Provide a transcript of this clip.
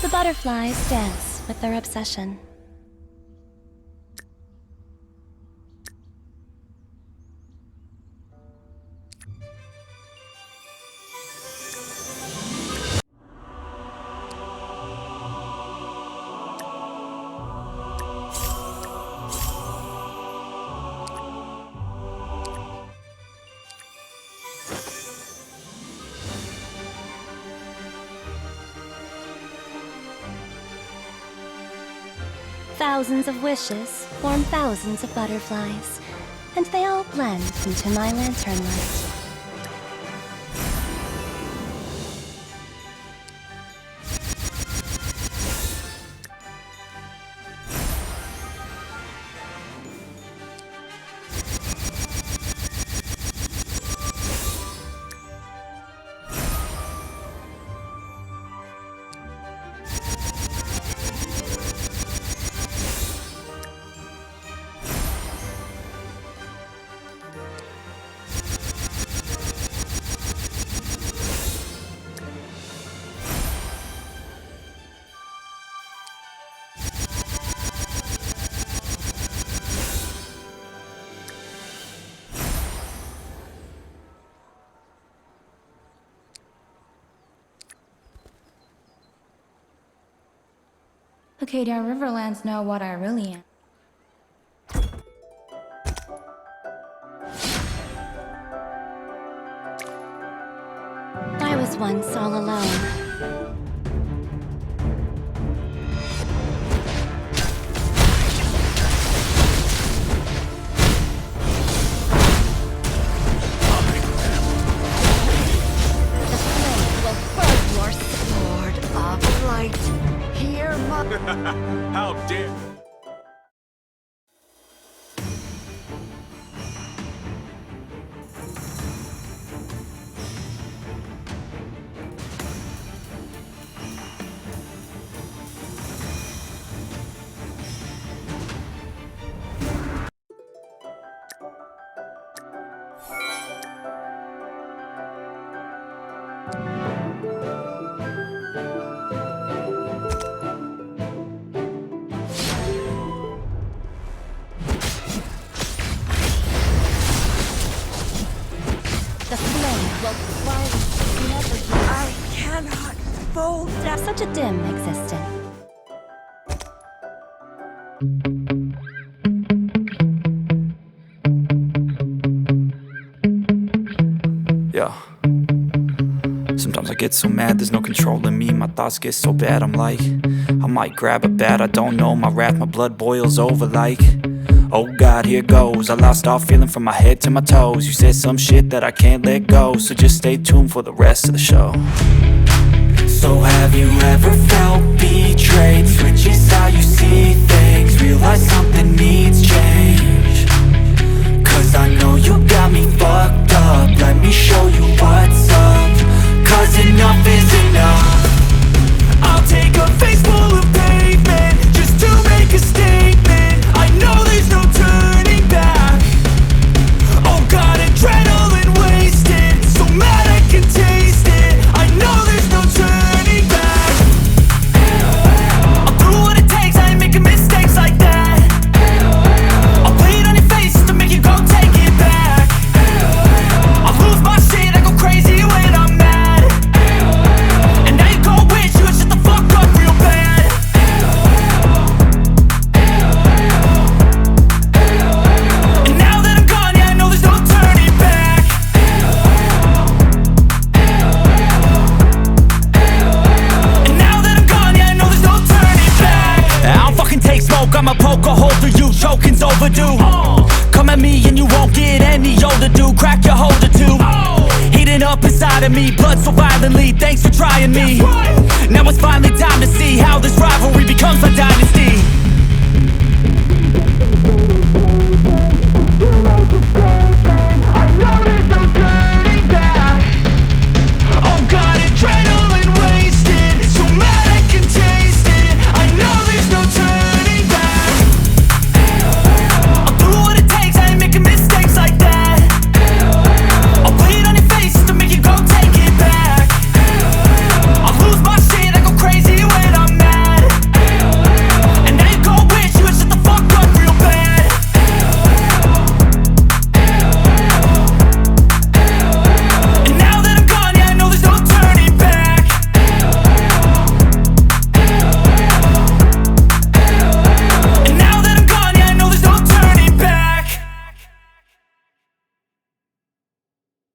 The butterflies dance with their obsession. Thousands of wishes form thousands of butterflies, and they all blend into my lantern light. Okay, do our Riverlands know what I really am? I was once all alone. How dare... I cannot fold down. Such a dim existence. Yeah. Sometimes I get so mad, there's no controlling me. My thoughts get so bad, I'm like, I might grab a bat, I don't know. My wrath, my blood boils over like, oh God, here goes. I lost all feeling from my head to my toes. You said some shit that I can't let go, so just stay tuned for the rest of the show. So have you ever felt betrayed? Switches how you see things, realize something needs change. Cause I know you got me fucked up, let me show you what's up. Cause enough is enough. I'll take a face full of pavement just to make a statement. I know there's no turning back. Oh God, adrenaline wasted, so mad I can taste it. I know there's no turning back. I'll do what it takes, I ain't making mistakes like that. I'll play it on your face to make you go take it back. I'll lose my shit, I go crazy when I'm mad. And now you gon' wish you would shut the fuck up real bad. And now that I'm gone, yeah, I know there's no turning back. And now that I'm gone, yeah, I know there's no turning back. I don't fucking take smoke, I'ma poke a hole through you, choking's overdue. Come at me and you won't get any older, dude. Crack your holder too. Heating up inside of me, blood so violently, thanks for trying me. Now it's finally time to see how this rivalry becomes a dynasty.